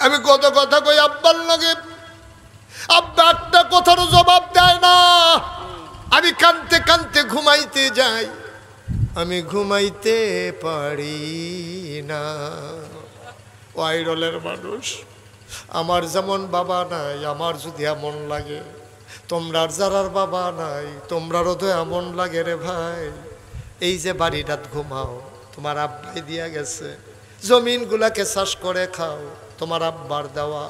আমি কত কথা কই আব্বার লাগে, আব্বা একটা কথারও জবাব দেয় না। আমি কানতে কানতে ঘুমাইতে যাই, আমি ঘুমাইতে পারি না। ওয়াইরলের মানুষ, আমার যেমন বাবা নাই, আমার যদি এমন লাগে, তোমরার যারার বাবা নাই, তোমরারও তো এমন লাগে রে ভাই। এই যে বাড়িটাত ঘুমাও, তোমার আব্বাই দিয়া গেছে। জমিনগুলাকে চাষ করে খাও, তোমার আব্বার দেওয়া।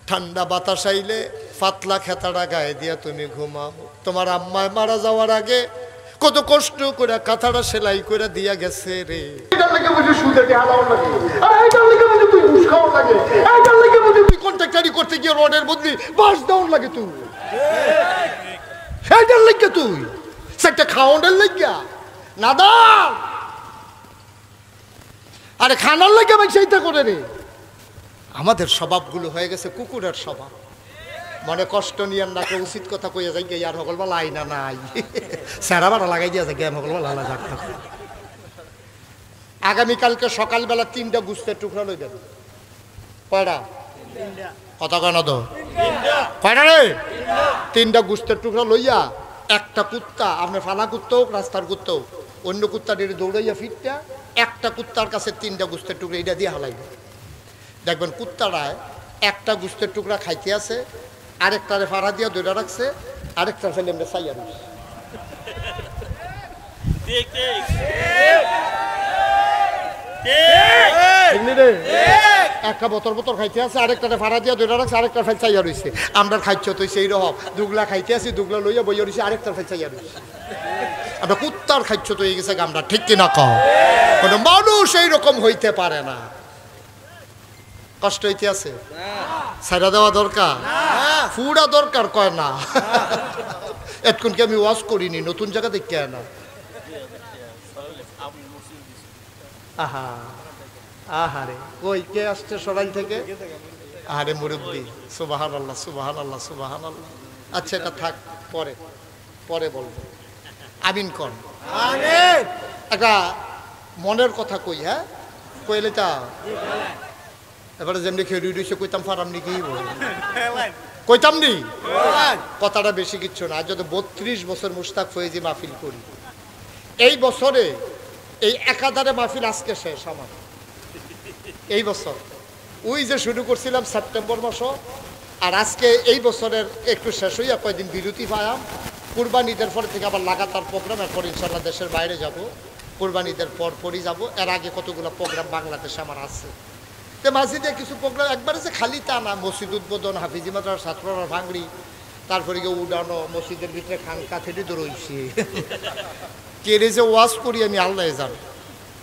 ঠান্ডা বাতাস আইলে পাতলা খেতাটা গায়ে দিয়া তুমি ঘুমাও। তোমার আম্মায় মারা যাওয়ার আগে কত কষ্ট করে কাঁথাটা সেলাই করে দিয়া গেছে রে। কন্ট্রাক্টারি করতে গিয়ে রডের বদলি বাস ডাউন লাগে তুই, সেইটার লাগে তুই সেটা খাওয়ানোর লাগিয়া না দা। আরে খানার লাগে আমি সেইটা করে রে। আমাদের স্বভাবগুলো হয়ে গেছে কুকুরের স্বভাব। মনে কষ্ট নিয়ে নাকে উচিত কথা কইয়া যাই আর সকল বা লাইনা নাই স্যারা বাড়া লাগাই দিয়া যায় সকল বা লালা যাক। আগামীকালকে সকালবেলা 3টা গুস্তের টুকরা লই দেন। কয়টা কথা কয় না তো? কয়টা রে? 3টা গুস্তের টুকরা লইয়া একটা কুত্তা, আপনার ফালা কুত্তা হোক রাস্তার কুত্তা হোক, অন্য কুত্তা দিয়ে দৌড়াইয়া ফিরটা একটা কুত্তার কাছে 3টা গুস্তের টুকরা এটা দিয়ে হালাইবে। দেখবেন কুত্তারায় একটা গুস্তের টুকরা খাইতে আছে, আরেকটারে ফাড়া দিয়া দৌড়া রাখছে, আরেকটা ফেলে আমরা চাইয়া দিচ্ছি। একটা বোতল বোতল খাইতে আছে, আরেকটারে ফাড়া দিয়া দৌড়া রাখছে, আরেকটা ফেল চাইয়া রয়েছে। আমরা খাইছ তো সেই রকম দুগলা খাইতে আছি, দুগলা লইয়া বইয়া রয়েছে, আরেকটা ফেল চাইয়া রয়েছে। আমরা কুত্তার খাইছ তো এই গেছে আমরা, ঠিক কিনা কও? কোনো মানুষ এইরকম হইতে পারে না। কষ্ট হইতে আছে, ছাইড়া দেওয়া দরকার, ফুড়া দরকার কয় না। এতক্ষণকে আমি ওয়াজ করিনি, নতুন জায়গা দেখতে না। আহা আহারে কই কে আসছে সরাইল থেকে? আহারে মুরব্বী, সুবহানাল্লাহ সুবহানাল্লাহ সুবহানাল্লাহ। আচ্ছা এটা থাক, পরে পরে বলবো। আমিন কোন আমিন। একটা মনের কথা কই, হ্যাঁ কইলে তা এবারে যেমনি খেয়ে রুইছে কইতাম ফারাম নি কি কইতাম নি, কথাটা বেশি কিচ্ছু না। যত 32 বছর মুশতাক ফয়েজি মাহফিল করি, এই বছরে এই একাধারে মাহফিল আজকে শেষ আমার। এই বছর ওই যে শুরু করছিলাম সেপ্টেম্বর মাস, আর আজকে এই বছরের একটু শেষ হইয়া কয়েকদিন বিরতি পাইলাম। কুরবানিদের পর থেকে আবার লাগাতার প্রোগ্রাম, এরপর ইনশাল্লাহ দেশের বাইরে যাব, কুরবানিদের পরই যাব। এর আগে কতগুলো প্রোগ্রাম বাংলাদেশে আমার আছে। তো মসজিদে কিছু প্রোগ্রাম একবারে যে খালি তা না, মসজিদ উদ্বোধন, হাফিজি মাদ্রাসার ছাত্ররা ভাঙড়ি, তারপরে গিয়ে উডানো, মসজিদের ভিতরে খানকা থেকে তো রয়েছে। কেড়ে যে ওয়াজ করি আমি আল্লাহ জান।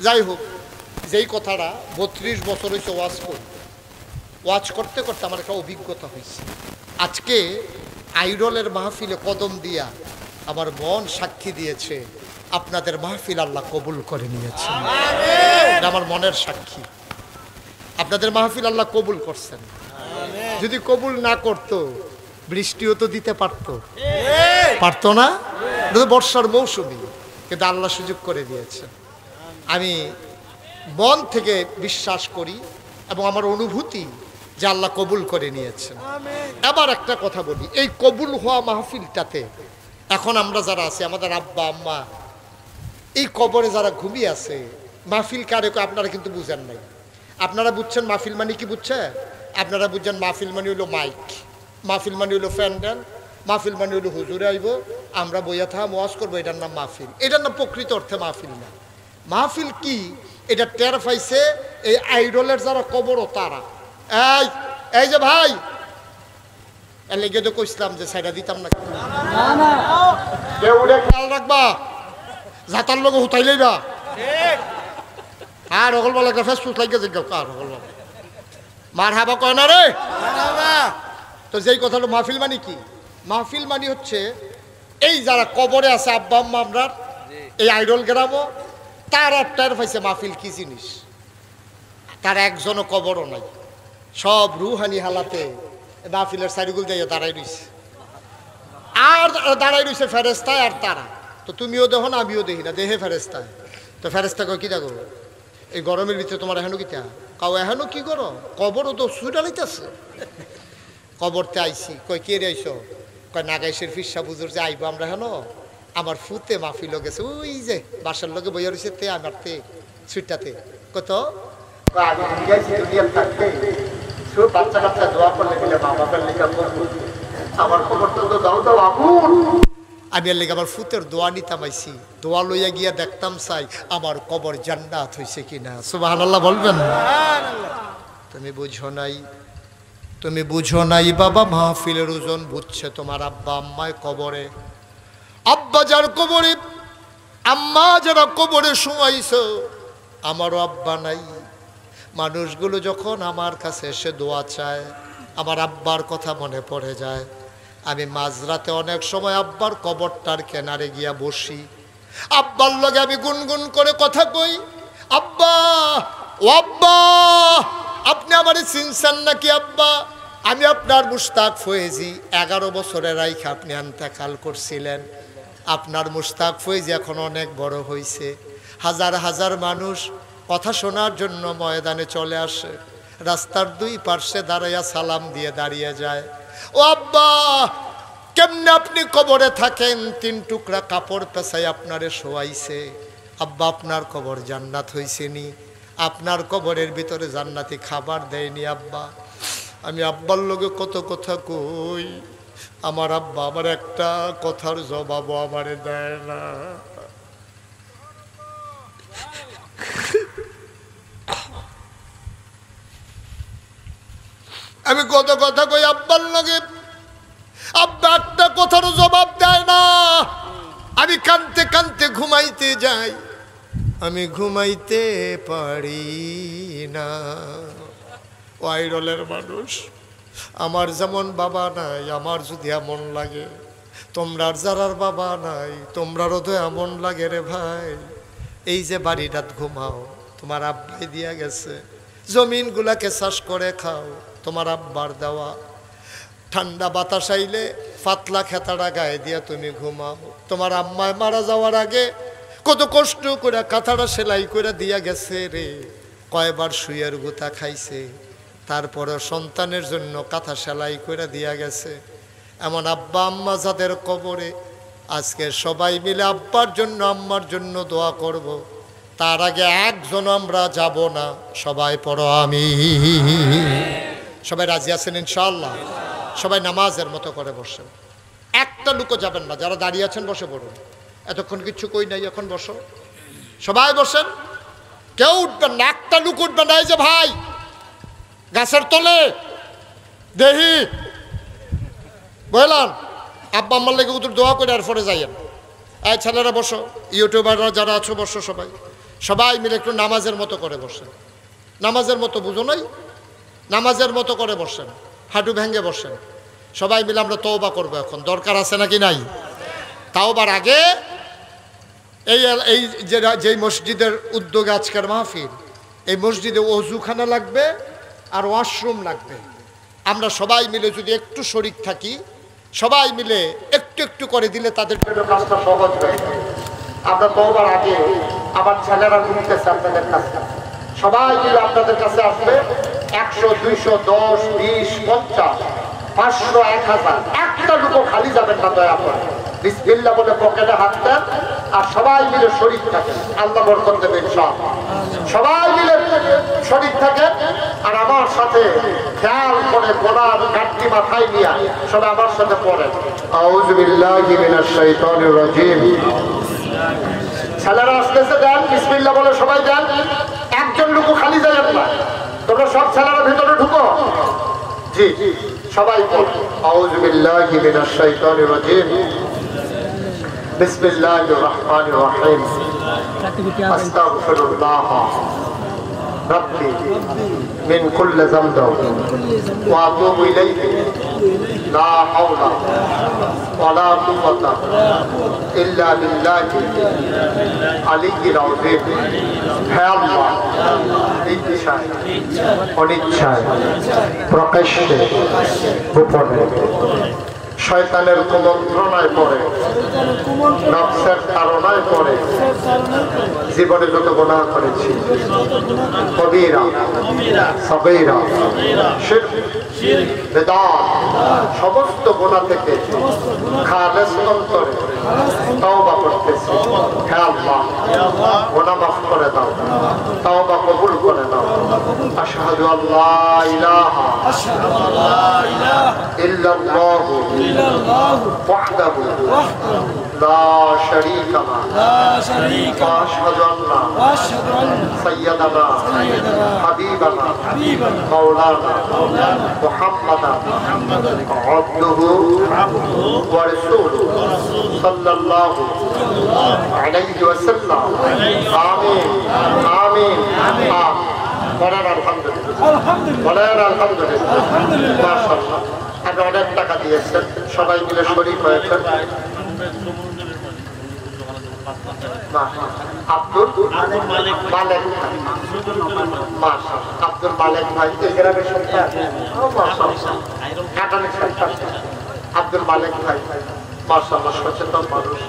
যাই হোক, যেই কথাটা 32 বছর হয়েছে ওয়াজ করি, ওয়াজ করতে করতে আমার একটা অভিজ্ঞতা হয়েছে। আজকে আইডলের মাহফিলে কদম দিয়া আমার মন সাক্ষী দিয়েছে আপনাদের মাহফিল আল্লাহ কবুল করে নিয়েছে। আমার মনের সাক্ষী, আপনাদের মাহফিল আল্লাহ কবুল করছেন। যদি কবুল না করত বৃষ্টিও তো দিতে পারতো না, বর্ষার মৌসুমি, কিন্তু আল্লাহ সুযোগ করে দিয়েছেন। আমি মন থেকে বিশ্বাস করি এবং আমার অনুভূতি যে আল্লাহ কবুল করে নিয়েছেন। এবার একটা কথা বলি, এই কবুল হওয়া মাহফিলটাতে এখন আমরা যারা আছি, আমাদের আব্বা আম্মা এই কবরে যারা ঘুমিয়ে আছে, মাহফিল কারে আপনারা কিন্তু বুঝেন নাই। আপনারা বুঝছেন মাহফিল মানে কি বুঝছেন? আপনারা বুঝছেন মাহফিল মানে হইলো মাইক, মাহফিল মানে হইলো ফ্যান্ডেল, মাহফিল মানে হইলো হুজুরে আইব, আমরা বইয়া থাকা ওয়াজ করবো, এটার নাম মাহফিল। এটার নাম প্রকৃত অর্থে মাহফিল না। মাহফিল কি এটা টের পাইছে এই আইডলের যারা কবরও তারা। এই যে ভাই এর লেগে তো কইছিলাম যে সাইডা দিতাম না, খেয়াল রাখবা, যাতার লোক হুতাই লইবা। আর অকল বলা ফেসবুক লাগিয়ে যে কার অকল বলা মার হাবা কয় না রে। তো যেই কথাটা মাহফিল মানে কি, মাহফিল মানে হচ্ছে এই যারা কবরে আছে আব্বা আম্মা আমরার এই আইডল গ্রামও, তারা টের পাইছে মাহফিল কি জিনিস। তার একজনও কবরও নাই, সব রুহানি হালাতে মাহফিলের সাইডগুল দিয়ে দাঁড়াই রইছে, আর দাঁড়াই রইছে ফেরেস্তায় আর তারা। তো তুমিও দেখো না, আমিও দেখি না, দেহে ফেরেস্তায়। তো ফেরেস্তা কয় কি দেখো এই গরমের ভিতরে তোমার এখনো কিতা কাউ এখনো কি করো? কবরও তো ছুটালাইতেছে। কবরতে আইসি। কই কে রে আইসো? কয় নাগাইশের ফিরসা বুজুর যে আইবো আমরা হেন। আমার ফুতে মাহফিল গেছে ওই যে বাসার লগে বইয়া রয়েছে তে আমার তে সুইটাতে কত বাচ্চা কাচ্চা দোয়া করলে গেলে মা বাবার লেখা আমার খবর তো দাও দাও আগুন। আমি আর লেগে আমার ফুতের দোয়া নিতাম আইসি। দোয়া লইয়া গিয়া দেখতাম চাই আমার কবর জান্নাত হয়েছে কিনা। সুবহানাল্লাহ বলবেন। তুমি বুঝো নাই, তুমি বুঝো নাই বাবা, মাহফিলের ওজন বুঝছে তোমার আব্বা আম্মায় কবরে। আব্বা যার কবরে, আম্মা যারা কবরে শুয়াইছ, আমারও আব্বা নাই। মানুষগুলো যখন আমার কাছে এসে দোয়া চায়, আমার আব্বার কথা মনে পড়ে যায়। আমি মাঝরাতে অনেক সময় আব্বার কবরটার কিনারে গিয়া বসি। আব্বার লগে আমি গুনগুন করে কথা কই, আব্বা ও আব্বা, আপনি আমারে চিনছেন নাকি আব্বা? আমি আপনার মুশতাক ফয়েজি, 11 বছরের রাইখা আপনি ইন্তেকাল করছিলেন। আপনার মুশতাক ফয়েজি এখন অনেক বড় হয়েছে। হাজার হাজার মানুষ কথা শোনার জন্য ময়দানে চলে আসে, রাস্তার দুই পার্শ্বে দাঁড়াইয়া সালাম দিয়ে দাঁড়িয়ে যায়। ও আব্বা, কেমনে আপনি কবরে থাকেন? 3 টুকরা কাপড় পেছাই আপনারে শোয়াইছে। আব্বা, আপনার কবর জান্নাত হয়েছে নি? আপনার কবরের ভিতরে জান্নাতি খাবার দেয়নি আব্বা? আমি আব্বার লগে কত কথা কই, আমার আব্বা আমার একটা কথার জবাবও আমারে দেয় না। আমি কত কথা কই আব্বার লগে, আব্বা একটা কথার জবাব দেয় না। আমি কানতে কানতে ঘুমাইতে যাই, আমি ঘুমাইতে পারি না। ওয়াইরলের মানুষ, আমার যেমন বাবা নাই, আমার যদি এমন লাগে, তোমরার যারার বাবা নাই, তোমরারও তো এমন লাগে রে ভাই। এই যে বাড়িটাত ঘুমাও, তোমার আব্বাই দিয়া গেছে। জমিনগুলাকে চাষ করে খাও, তোমার আব্বার দেওয়া। ঠান্ডা বাতাস আইলে পাতলা খেতাটা গায়ে দিয়া তুমি ঘুমাও। তোমার আম্মায় মারা যাওয়ার আগে কত কষ্ট করে কাঁথাটা সেলাই করে দিয়া গেছে রে। কয়বার শুয়ের গুতা খাইছে, তারপরে সন্তানের জন্য কাঁথা সেলাই করে দিয়া গেছে। এমন আব্বা আম্মা যাদের কবরে, আজকে সবাই মিলে আব্বার জন্য আম্মার জন্য দোয়া করব। তার আগে একজন আমরা যাব না, সবাই পড়ো আমি। সবাই রাজি আছেন ইনশাআল্লাহ? সবাই নামাজের মতো করে বসেন, একটা লুকো যাবেন না। যারা দাঁড়িয়ে আছেন বসে পড়ুন, এতক্ষণ কিচ্ছু কই নাই, এখন বসো। সবাই বসেন, কেউ উঠবেন না, একটা লুক উঠবেন না। এই যে ভাই গাছের তলে দেহি বললাম, আব্বা আম্মার লেগে উত্তর দোয়া করে আর পরে যাইয়েন। এই ছেলেরা বসো, ইউটিউবাররা যারা আছো বসো, সবাই সবাই মিলে একটু নামাজের মতো করে বসেন। নামাজের মতো বুঝো নাই? নামাজের মতো করে বসেন, হাঁটু ভেঙে বসেন। সবাই মিলে আমরা তওবা করবো। এখন দরকার আছে নাকি নাই? তাওবার আগে এই যে মসজিদের উদ্যোগে আজকের মাহফিল, এই মসজিদে ওযুখানা লাগবে আর ওয়াশরুম লাগবে। আমরা সবাই মিলে যদি একটু শরীক থাকি, সবাই মিলে একটু একটু করে দিলে তাদের জন্য কাজটা সহজ হয়ে যায়। আমরা তওবার আগে আমার ছেলেরা ঘুরতেছে আপনাদের কাছে, সবাই মিলে আপনাদের কাছে আসবে। 100, 200, 10, 20, 50, 500, 1000, একটা লুকো খালি যাবেন না দয়া করে। বিসমিল্লাহ বলে পকেটে হাত দেন আর সবাই মিলে শরীক থাকেন, আল্লাহ বরকত দেবে ইনশাআল্লাহ। সবাই মিলে শরীক থাকেন আর আমার সাথে খেয়াল করে গোলার গাঁটটি মাথায় নিয়ে সবাই আমার সাথে পড়েন, আউযু বিল্লাহি মিনাশ শাইতানির রাজিম। ছেলেরা আসতেছে, দেন বিসমিল্লাহ বলে সবাই দেন। একজন লুকো খালি যাবেন না, তোমরা সব ছেলেরা ভিতরে ঢুকো। জি সবাই বল, আউযু বিল্লাহি মিনাশ শাইতানির রাজিম, বিসমিল্লাহির রহমানির রহিম, আস্তাগফিরুল্লাহ রাব্বি মিন কুল্লি যামবিন ওয়া আতুবু ইলাইহি, লা হাওলা ওয়ালা কুওয়াতা ইল্লা বিল্লাহি আলিয়্যিল আযীম। হে আল্লাহ, ইচ্ছায় অনিচ্ছায় প্রকাশ্যে গোপনে শয়তানের কুমন্ত্রণায় পড়ে, নফসের তাড়নায় পড়ে জীবনে যত গুনাহ করেছি, কবিরা সগীরা শিরক বিদআত সমস্ত গুনাহ থেকে খালেস অন্তরে তওবা করতেছি। হে আল্লাহ, গুনাহ মাফ করে দাও, তওবা কবুল করে নাও। আশহাদু আল্লা ইলাহা ইল্লাল্লাহ ওয়াহদাহু লা শারীকা লাহু ওয়া আশহাদু আন্না সাইয়্যিদানা হাবিবানা মাওলানা মুহাম্মাদান আবদুহু ওয়া রাসূলুহু সাল্লাল্লাহু আলাইহি ওয়াসাল্লাম। আমিন আমিন আমিন। বলেন আলহামদুলিল্লাহ, বলেন আলহামদুলিল্লাহ। মাশাআল্লাহ, আপনি অনেক টাকা দিয়েছেন, সবাই মিলে শরীক হয়েছেন। আব্দুল মালিক ভাই, মাশাআল্লাহ, আব্দুল মালিক ভাই এই গ্রামের সন্তান, কাটানের সন্তান আব্দুল মালিক ভাই, মাশাআল্লাহ, সচেতন মানুষ।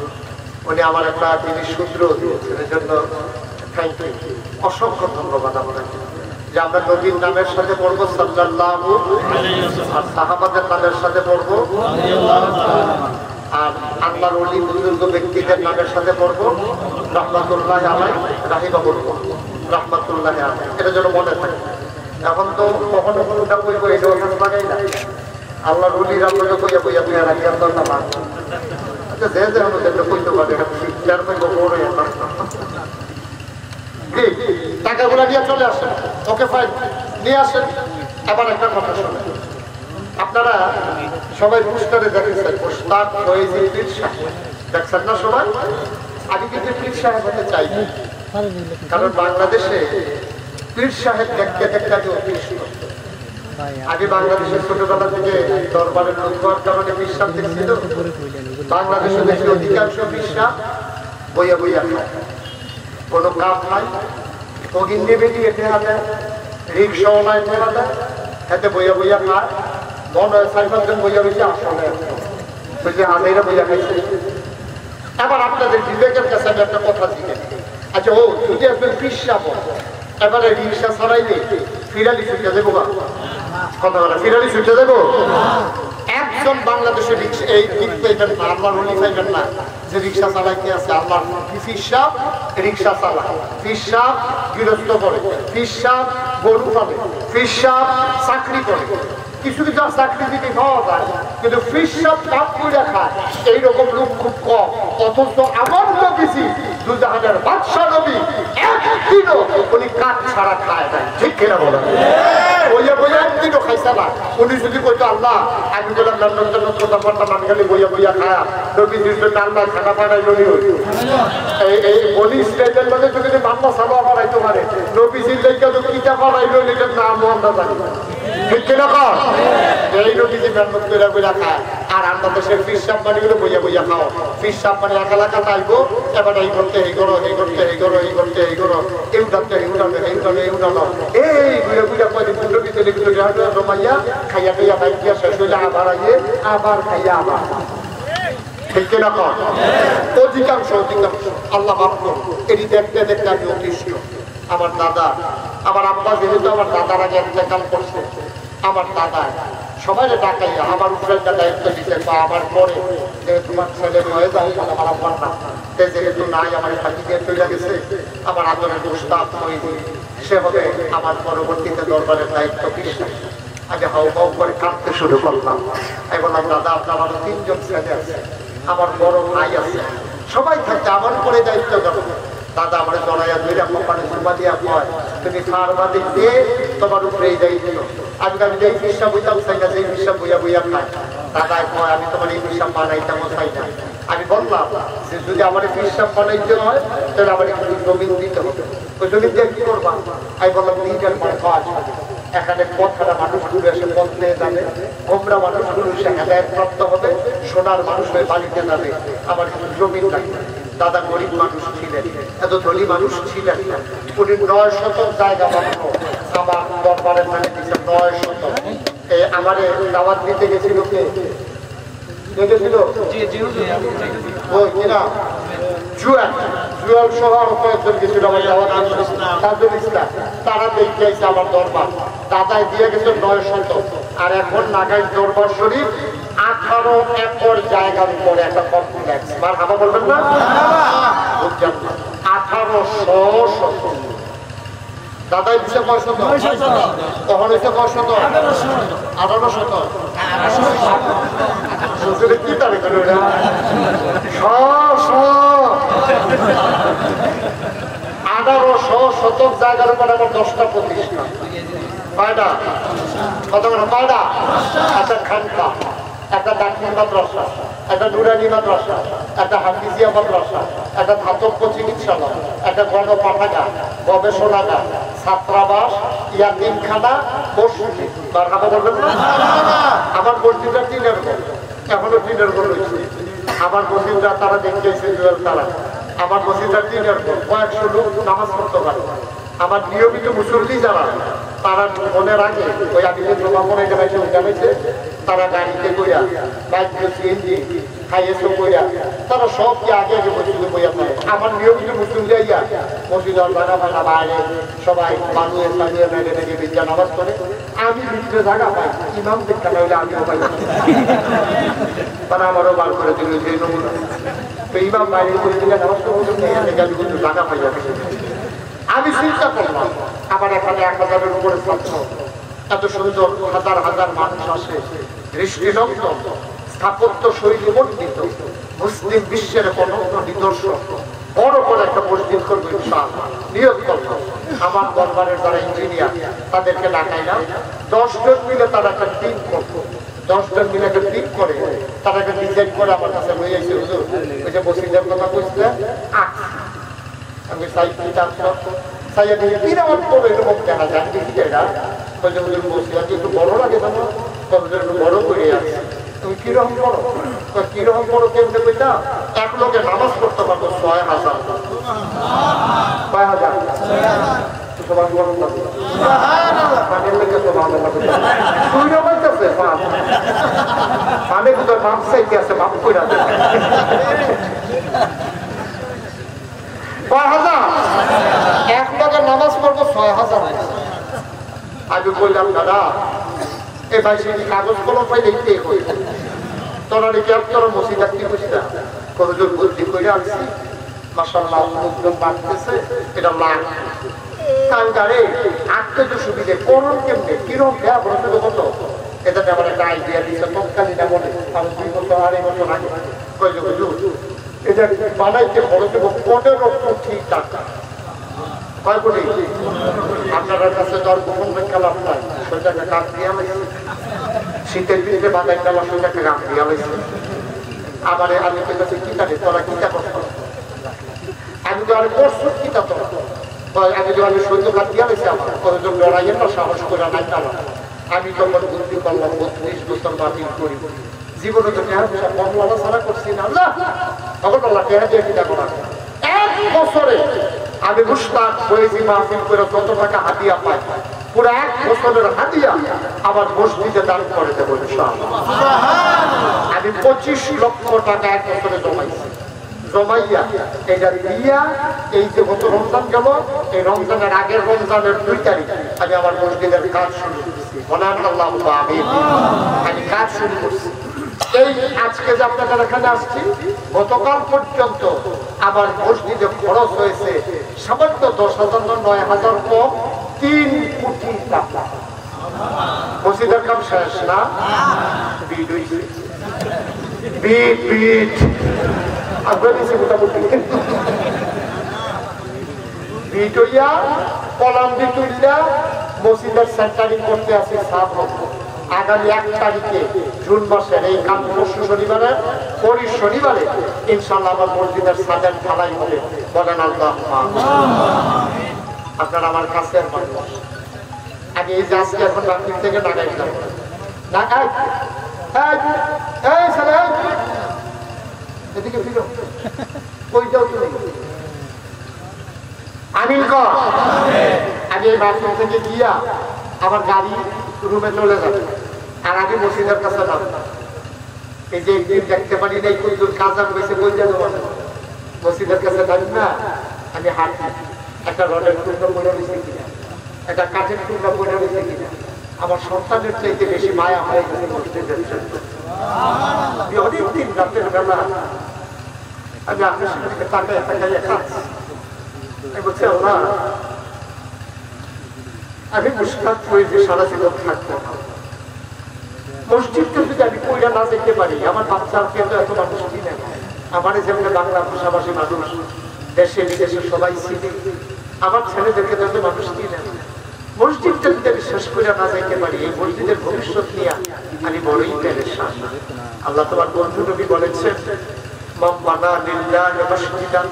উনি আমার একটা জিনিস সূত্র দিয়েছেন, এর জন্য থ্যাংক ইউ, অসংখ্য ধন্যবাদ আপনাকে। যে আমরা নবীর নামের সাথে পড়বো সাল্লাল্লাহু আলাইহি ওয়াসাল্লাম, আর সাহাবাদের নামের সাথে পড়বো আর আল্লাহর ওলি বুজুর্গ ব্যক্তিদের নামের সাথে পড়বো রাহমাতুল্লাহি আলাইহি, রাহিমাহুল্লাহ, রাহমাতুল্লাহি আলাইহি। এটা যেন মনে থাকে। এখন তো কখনো কোনোটা কইবো এটা ওখানে লাগাই না, আল্লাহর ওলির আপনাকে কইয়া কইয়া কইয়া রাখি আপনার নাম। আচ্ছা, যে যে আমাদের কইতে পারে এটা শিক্ষার কইবো বড় একটা টাকাগুলো নিয়ে চলে আসেন। ওকে ফাইন, নিয়ে আসেন। আবার একটা কথা শোনেন, আপনারা সবাই পোস্টারে দেখেছেন ওস্তাদ ফয়েজী পীর সাহেব, দেখছেন না সবাই? আমি কিন্তু পীর সাহেব হতে চাই, কারণ বাংলাদেশে পীর সাহেব দেখতে দেখতে আমি অতিষ্ঠ। আগে বাংলাদেশের ছোটবেলা থেকে দরবারের লোক হওয়ার কারণে বিশ্বাস দেখছিল। বাংলাদেশে দেখি অধিকাংশ বিশ্বাস বইয়া বইয়া খায়, কোনো কাজ নাই, কগিন নেবে দিয়ে ঠেয়া দেয়, রিক্সাও নাই ঠেয়া দেয়, এতে বইয়া বইয়া খায়। মনে হয় 4-5 জন বইয়া রয়েছে, আসলে বুঝলি আমেরা বইয়া খাইছে। এবার আপনাদের বিবেকের কাছে আমি একটা কথা জিজ্ঞেস, আচ্ছা ও যদি একজন বিশ্বাস এবারে রিক্সা ছাড়াইলে ফিরালি ছুটে যাবো, কথা বলা ফিরালি ছুটে যাবো? একজন বাংলাদেশের রিক্সা এই পাইবেন না, আল্লাহর ওলি পাইবেন না যে রিক্সা চালাইতে আছে। আল্লাহর ফিসাব রিক্সা চালায়, ফিসাব গৃহস্থ করে, ফিসাব গরু পালে, ফিসাব চাকরি করে। কিছু কিছু চাকরিজীবী পাওয়া যায়, কিন্তু ফিসাব কাজ করে খায় এইরকম লোক খুব কম। অথচ আমার নবীজি দুজাহানের বাদশা নবী একদিনও উনি কাজ ছাড়া খায় নাই, ঠিক কিনা বলেন? বইয়া বইয়া একদিনও খাইছে না। উনি যদি কইতো আল্লাহ আমি বললাম আমি খালি বইয়া বইয়া খায়া নবীজির জন্য আল্লাহ খানা পাঠাইল এই বলি স্টেজের মধ্যে যদি মামলা সাবা পাঠাইতে পারে, নবীজির লেখা তো কিতা পাঠাইল এটার নাম আমরা জানি, ঠিক কিনা কর? এই নবীজি মেহনত করে বইয়া খায়। আর আমরা দেশের ফিস সাম্পানি গুলো বইয়া বইয়া খাও, ফিস সাম্পানি একা পাইবো, এবার এই করতে এই করো, এই করতে এই করো, এই করতে এই করো, এই উঠাতে এই উঠানো, এই উঠানো এই উঠানো, এই বুড়ে বুড়া পরে দুটো ভিতরে ভিতরে জমাইয়া খাইয়া খাইয়া খাইয়া শেষ হইলে আবার আইয়ে আবার খাইয়া আবার, ঠিক কিনা কর? অধিকাংশ আল্লাহ মাফ করুন, এটি দেখতে দেখতে আমি অতিষ্ঠ। আমার দাদা, আমার আব্বা যেহেতু আমার দাদার আগে ইন্তেকাল করছে, আমার দাদা সবাই ডাকাইয়া আমার উপরে একটা দায়িত্ব দিতে, বা আমার পরে যেহেতু তোমার ছেলে হয়ে যায় আমার আব্বার না, যেহেতু নাই আমার ফাঁকি দিয়ে চলে গেছে, আমার আদরের উস্তাদ সে হবে আমার পরবর্তীতে দরবারের দায়িত্ব বিশ্বাস। আগে হাউ হাউ করে কাঁদতে শুরু করলাম। আমি বললাম দাদা আপনার আমার 3 জন ছেলে আছে, আমার বড় ভাই আছে, সবাই থাকতে আমার উপরে দায়িত্ব করো। দাদা আমার জড়াইয়া দুইটা কোম্পানি জমা দিয়া হয়, তুমি ফার্মাদি দিয়ে তোমার উপরে এই দায়িত্ব। আমি যেই হিসাব বইতাম চাই না, যেই হিসাব বইয়া বইয়া খাই। দাদা কয় আমি তোমার এই হিসাব বানাইতামও চাই না। আমি বললাম যে যদি আমার হিসাব বানাইতে হয় তাহলে আমার একটু জমিন দিতে হবে। ওই জমিন দিয়ে কি করবা? আমি বললাম নিজের পরে কাজ হবে। এখানে পথরা মানুষগুলো এসে পথ নিয়ে যাবে, গোমরা মানুষগুলো এসে হেদায়েত প্রাপ্ত হবে, সোনার মানুষ হয়ে বাড়িতে যাবে। আমার কিন্তু জমিন লাগবে। দাদা গরিব মানুষ ছিলেন, এত ধনী মানুষ ছিলেন না। উনি 9 শতক জায়গা বানাবো আমার দরবারের মানে দিচ্ছেন 9 শতক। আমারে দাওয়াত দিতে গেছিল কে? দেখেছিল ওই কিনা জুয়েল সহ আরো কয়েকজন গেছিল তাজুল ইসলাম, তারা দেখে এসে আমার দরবার দাদায় দিয়ে গেছে 900, আর এখন নাগাই দরবার শরীফ 18 একর জায়গার উপরে একটা কমপ্লেক্স। মার হাবা বলবেন না? 1800 দাদাই দিচ্ছে কয় শত? তখন হয়েছে কয় শত? 1800। কি তারিখ 1800 শতক জায়গার উপর আমার 10টা প্রতিষ্ঠান। কয়টা? কত করে? কয়টা? একটা খানকা, একটা দাখিল মাদ্রাসা, একটা নুরানি মাদ্রাসা, একটা হাফিজিয়া মাদ্রাসা, একটা ধাতব্য চিকিৎসালয়, একটা গণপাঠাগার, গবেষণাগার, ছাত্রাবাস, ইয়াতিমখানা, মসজিদ। আমার মসজিদটা টিনের ঘর, এখনো টিনের ঘর রয়েছে। আমার মসজিদটা তারা দেখতেছে তারা, আমার মসজিদটা টিনের ঘর, কয়েকশো লোক নামাজ পড়তে পারে। আমার নিয়মিত মুসল্লি যারা, তারা মনের আগে ওই আগে যে জমা পড়ে যাবে জানাইছে, তারা গাড়িতে কইরা বাইক সিএনজি খাইয়েছে কইরা, তারা সব কি আগে আগে মসজিদে বইয়া থাকে। আমার নিয়মিত মুসল্লি আইয়া মসজিদের বানা বানা বাইরে সবাই বানিয়ে বানিয়ে মেরে মেরে বিদ্যা নামাজ করে। আমি ভিতরে জায়গা পাই, ইমাম দেখা না হইলে আমিও পাই, তারা আমারও বার করে দিল যে নমুনা। তো ইমাম বাইরে করে দিলে নামাজ করতে আমি কিন্তু জায়গা পাই যাবে। আমি চিন্তা করলাম আমার এখানে 1000-এর উপরে ছাত্র, এত সুন্দর হাজার হাজার মানুষ আসে, দৃষ্টিনন্দন স্থাপত্য শৈলী বর্ণিত, মুসলিম বিশ্বের কোন নিদর্শন, বড় করে একটা মসজিদ করবো ইনশাআল্লাহ নিয়োগ করবো। আমার দরবারের যারা ইঞ্জিনিয়ার তাদেরকে ডাকাইলাম, 10 জন মিলে তারা একটা টিম করবো। 10 জন মিলে একটা টিম করে তারা একটা ডিজাইন করে আমার কাছে লই আইছে। হুজুর ওই যে মসজিদের কথা বলছে, আমি চাই কিতাব চাইয়া দিয়ে কিরামত করে এরকম দেখা যায় দেখি এটা একটু বড় লাগে জানো, একটু বড় করে আছে। তুমি কিরকম করো? কিরকম করো কেমনে বইটা? এক লোকে নামাজ পড়তে পারবো 6000। কয় হাজার? আমি তো মাপ চাইতে আছে, মাপ করে আছে 6000। এক লোকের নামাজ পড়বো 6000। আমি বললাম দাদা এ ভাই সে কাগজ কলম পাই দেখতে তোরা নাকি তোর মসজিদ কি বুঝি না কতজন বুদ্ধি করে আনছি, মাশাআল্লাহ লোকজন বাড়তেছে, এটা লাখ কাঙ্গারে আটকে যে সুবিধে করুন কেমনে কিরম দেয়া বলতে কত এটা আমার একটা আইডিয়া দিচ্ছে তৎকালীন বলে আমি 2 বছর 2.5 বছর আগে কই যে হুজুর এটা বানাইতে খরচ হবে 15 কোটি টাকা। কয় কোটি? আপনার কাছে দর গোপন খেলা আপনার সেটাকে কাজ দিয়ে শীতের দিনে বাদাই খেলা সেটাকে কাজ দিয়ে আবার আমি কাছে কি জানি তোরা কিতা করতে, আমি তো আর প্রস্তুত কিতা তোরা আমি তো আমি সৈন্য কাজ দিয়ে গেছি। আমার কতজন লড়াইয়ের না সাহস করে নাই না। আমি তখন বুদ্ধি করলাম 32 বছর বাতিল করি, জীবনে তো কমলা ছাড়া করছি না। তখন আল্লাহ টেহা দিয়ে কিতা করা 1 বছরে আমি মুশতাক হয়েছি মাহফিল করে যত টাকা হাদিয়া পাই পুরো 1 বছরের হাদিয়া আবার মসজিদে দান করে দেবো ইনশাআল্লাহ। আমি 25 লক্ষ টাকা 1 বছরে জমাইছি, জমাইয়া এটা দিয়া এই যে গত রমজান গেল, এই রমজানের আগের রমজানের 2 তারিখ আমি আমার মসজিদের কাজ শুরু করছি। আমি কাজ শুরু করছি। এই আজকে যে আপনাদের এখানে আসছি, গতকাল পর্যন্ত আমার মসজিদে খরচ হয়েছে সামান্য 10,000 না 9,000 কম 3 কোটি টাকা। মসজিদের কাম শেষ না, মসজিদের সেন্টারিং করতে আসি আগামী 1 তারিখে জুন মাসের এই কাল পরশু শনিবারে শনিবারে ইনশাআল্লাহ আমার মসজিদের সাজান ঢালাই হবে। বলেন আল্লাহ। আপনারা আমার কাছের মানুষ, আমি এই যে আজকে এখন রাত্রি থেকে ডাকাইলাম এদিকে ফিরো, কই যাও তুমি? আমিন কর। আমি এই বাথরুম থেকে গিয়া আমার গাড়ি রুমে চলে যাবে, আর আগে মসজিদের কাছে নাম এই যে একদিন দেখতে পারি না কুন্দুর কাজা হয়েছে বই যেন মসজিদের কাছে থাকি না, আমি হাঁটি একটা রডের টুকরো পড়ে রয়েছে কিনা, একটা কাঠের টুকরো পড়ে রয়েছে কিনা, আমার সন্তানের চাইতে বেশি মায়া হয়ে গেছে মসজিদের জন্য। অনেকদিন রাতের বেলা আমি আপনার সঙ্গে তাকাইয়া তাকাইয়া খাচ্ছি, আমি বলছি আল্লাহ আমি মুশকিল করে যে সারা জীবন থাকবো না, মসজিদকে যদি আমি কইরা না যেতে পারি, আমার বাচ্চাকে তো এত মানুষ চিনে না, আমার যেমন বাংলা ভাষাভাষী মানুষ দেশে বিদেশে সবাই চিনে, আমার ছেলেদেরকে তো এত মানুষ চিনে না, মসজিদটা যদি আমি শেষ করে না যাইতে পারি, এই মসজিদের ভবিষ্যৎ নিয়ে আমি বড়ই পেরেশান। আল্লাহ তোমার বন্ধু নবী বলেছেন মান বানা লিল্লাহি মাসজিদান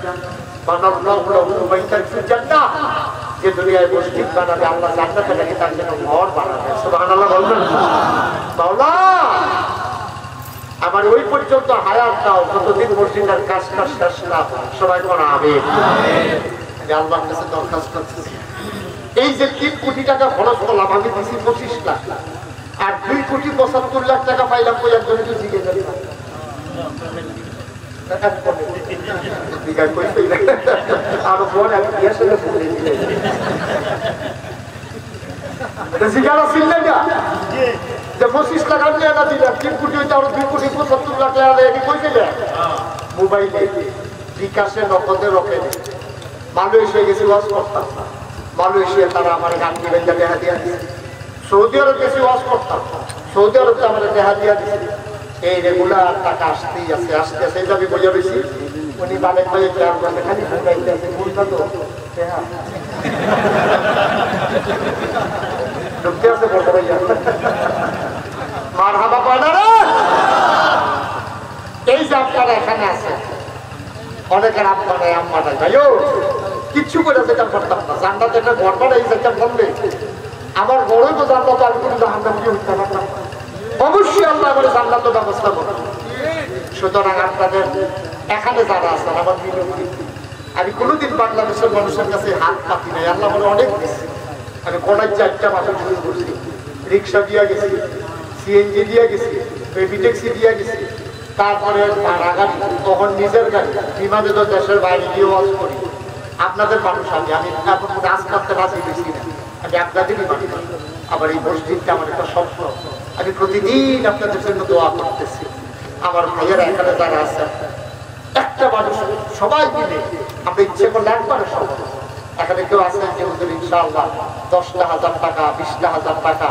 বানাল্লাহু লাহু বাইতান ফিল জান্নাহ, যে দুনিয়ায় মসজিদ বানাবে আল্লাহ জান্নাতে নাকি তার জন্য ঘর বানাবে। সুবহানাল্লাহ বলবেন। মাওলা আমার ওই পর্যন্ত হায়াত দাও যতদিন মসজিদের কাজ শেষ না হয়। সবাই বলো আমিন। আমি আল্লাহর কাছে দরখাস্ত করতেছি, এই যে 3 কোটি টাকা খরচ করলাম, আমি দিছি 25 লাখ, আর 2 কোটি 75 লাখ টাকা পাইলাম, কই একজন কি জিজ্ঞেস করি আরো ফোন আমি দিয়েছে জিজ্ঞাসা ছিলেন না যে 25 লাখ আমি না দিলাম, 3 কোটি হইতে আরো 2 কোটি 75 লাখ টাকা কই দিলেন? মোবাইলে বিকাশে নগদে রকে মালয়েশিয়া গেছি ওয়াজ করতাম, মালয়েশিয়া তারা আমার গান দিবেন দেখা দিয়া দিয়েছে, সৌদি আরব গেছি ওয়াজ করতাম, সৌদি আরব আমার দেখা দিয়া দিয়েছে, এই রেগুলার টাকা আসতেই আছে আসতে আছে, এই যাবি বোঝা বেশি উনি বালেক ভাই খালি ঘুরাইতে আছে ঘুরতা তো ঢুকতে আছে বলতে ভাইয়া মার হাবা পায় না রে। এই যে আপনারা এখানে আছে অনেকের আব্বা নাই আম্মা নাই, ভাইও কিচ্ছু করে যেটা করতাম না, জান্নাতে একটা ঘর বানাই যেটা বললে আমার বড়ই তো জান্নাত, আমি কিন্তু জাহান্নাম কি উঠতে পারতাম, অবশ্যই আল্লাহ আমার জান্নাতের ব্যবস্থা করবে। সুতরাং আপনাদের এখানে যারা আছেন আমার বিনতি, আমি কোনোদিন বাংলাদেশের মানুষের কাছে হাত পাতি নাই, আল্লাহ বলে অনেক বেশি। আমি কোনায় 4টা মাসে শুরু করছি, রিক্সা দিয়া গেছি, সিএনজি দিয়া গেছি, বেবি ট্যাক্সি দিয়া গেছি, তারপরে ভাড়া গাড়ি, তখন নিজের গাড়ি, বিমানে তো দেশের বাইরে গিয়ে ওয়াজ করি। আপনাদের মানুষ আমি এখন রাজ করতে রাজি বেশি না, আমি আপনাদেরই মানুষ। আবার এই মসজিদটা আমার একটা স্বপ্ন, আমি প্রতিদিন আপনাদের জন্য দোয়া করতেছি। আমার ভাইয়েরা এখানে যারা আছে একটা মানুষ সবাই মিলে আমরা ইচ্ছে করলে একবারে সব এখানে কেউ আছেন যে হুজুর ইনশাআল্লাহ 10,000 টাকা 20,000 টাকা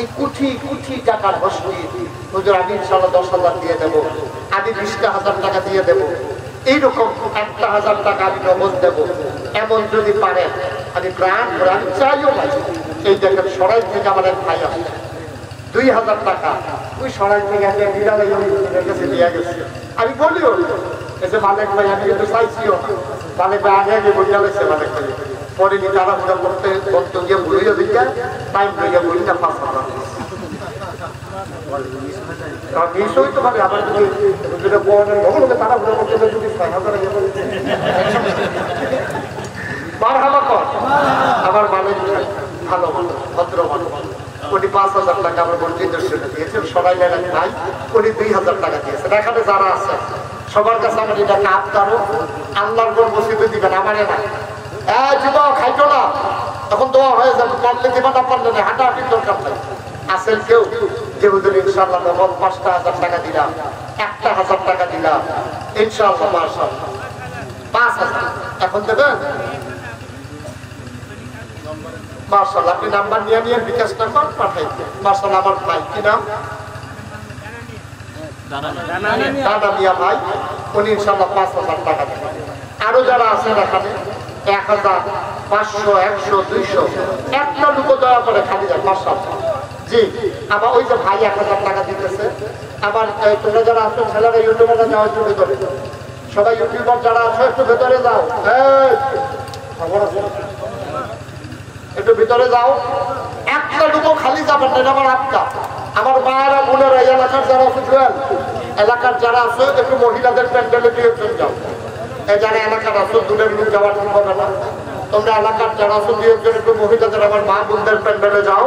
এই কোটি কোটি টাকার মসজিদ হুজুর আমি ইনশাআল্লাহ 10,000 দিয়ে দেবো, আমি 20,000 টাকা দিয়ে দেবো, এইরকম 1,000 টাকা আমি নগদ দেবো, এমন যদি পারেন আমি প্রাণ করে আমি চাইও ভাই। এই দেখেন সরাই থেকে আমার এক ভাই আসছে 2,000 টাকা ওই সরাই থেকে কাছে দিয়ে গেছে। আমি বলিও এই যে মালিক ভাই আমি কিন্তু চাইছিও মালিক ভাই আগে আগে বইটা লাগছে, মালিক ভাই পরে নি তারা ঘুরা করতে করতে গিয়ে বলিও দিকে টাইম হয়ে বইটা 5,000 নিশ্চয়ই তো পারে আবার যদি তারা ঘুরা করতে যদি 6,000 মার হামা কর। আমার মালিক ভালো ভদ্র মানুষ, উনি 5,000 টাকা আমার মসজিদের জন্য দিয়েছেন, সবাই জানেন ভাই উনি 2,000 টাকা দিয়েছেন। এখানে যারা আছে সবার কাছে আমার এটাকে আবদারও আল্লাহর ঘর মসজিদে দিবেন, আমারে না যুবক খাইতো না তখন দোয়া হয়ে যাবে, পারলে দিবা না পারলে না, হাঁটাহাঁটির দরকার নেই। আসেন কেউ যে হুজুর ইনশাআল্লাহ নগদ 5,000 টাকা দিলাম, 1,000 টাকা দিলাম ইনশাআল্লাহ মাশাআল্লাহ 5,000 এখন দেবেন মাশাআল্লাহ। আপনি নাম্বার নিয়ে নিয়ে বিকাশ নাম্বার পাঠাই দেন মাশাআল্লাহ। আমার ভাই কি নাম? দাদা মিয়া ভাই, উনি ইনশাআল্লাহ 5,000 টাকা দেবেন। আরো যারা আছেন এখানে 1,000 500 100 200 একটা লোক দয়া করে খালি যান মাশাআল্লাহ। জি আবার ওই যে ভাই 1,000 টাকা দিতেছে। আবার তোমরা যারা আছো ছেলেরা ইউটিউবাররা যাও একটু ভেতরে, সবাই ইউটিউবার যারা আছো একটু ভেতরে যাও, একটু ভিতরে যাও, একটা লোক খালি যাবেন না, আমার আপকা আমার মায়েরা বোনেরা এলাকার যারা আছে এলাকার যারা আছে একটু মহিলাদের প্যান্ডেলে দিয়ে যাও, যারা এলাকার আছো দূরের লোক যাওয়ার ঠিক হবে না, তোমরা এলাকার যারা আছো দিয়ে একটু মহিলাদের আমার মা বোনদের প্যান্ডেলে যাও।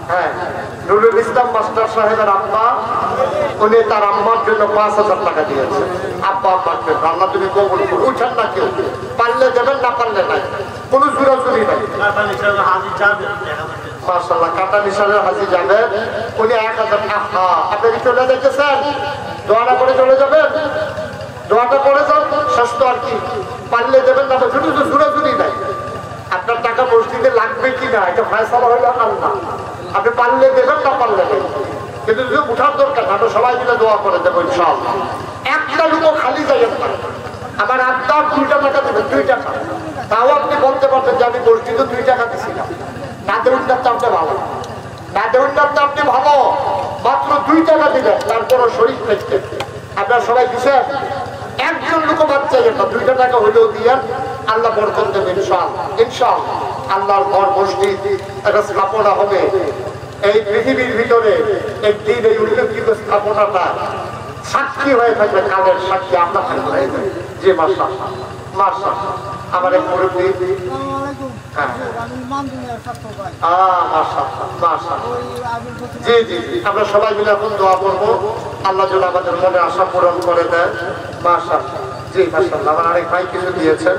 হ্যাঁ নুরুল ইসলাম মাস্টার সাহেবের আব্বা, উনি তার আম্মার জন্য 5,000 টাকা দিয়েছেন। আব্বা আম্মার জন্য আল্লাহ তুমি কবুল করুন। উঠেন না কেউ, পারলে দেবেন, না পারলে নাই, কোনো জোরাজুরি নাই। মাশাআল্লাহ, কাটা নিশানের হাজি যাবেন, উনি 1000 টাকা। আপনি কি চলে যেতেছেন? দোয়াটা করে চলে যাবেন, দোয়াটা করে যান, শেষ তো আর কি। পারলে দেবেন, না শুধু তো জোরাজুরি নাই। আপনার টাকা মসজিদে লাগবে কিনা এটা ফয়সালা হইল আল্লাহ। আপনি পারলে দেবেন, না পারলে দেবেন, কিন্তু যদি উঠার দরকার আমরা সবাই মিলে দোয়া করে দেবো ইনশাআল্লাহ। একটা লোক খালি যাইয়েন না। আমার আব্বার 2 টাকা দেবেন, 2 টাকা। তাও আপনি বলতে পারবেন যে আমি মসজিদে 2 টাকা দিছিলাম। না দেবেন না তো আপনি ভালো, না দেবেন না তো আপনি ভালো, মাত্র 2 টাকা দিবেন, তারপরও শরীর পেতে আপনারা সবাই দিচ্ছেন। একজন লোক বাদ চাইয়েন না, 2 টাকা হইলেও দিয়েন, আল্লাহ বরকত দেবেন ইনশাআল্লাহ। ইনশাআল্লাহ আল্লাহর ঘর মসজিদ একটা স্থাপনা হবে এই পৃথিবীর ভিতরে। একদিন এই উল্লেখিত স্থাপনাটা সাক্ষী হয়ে থাকবে, কালের সাক্ষী আমরা থাকবে। যে মাশাআল্লাহ মাশাআল্লাহ, আমার এক মুরব্বি, জি জি জি, আমরা সবাই মিলে এখন দোয়া করবো আল্লাহ যেন আমাদের মনে আশা পূরণ করে দেয়। মাশাআল্লাহ, জি মাশাআল্লাহ। আমার আরেক ভাই কিছু দিয়েছেন।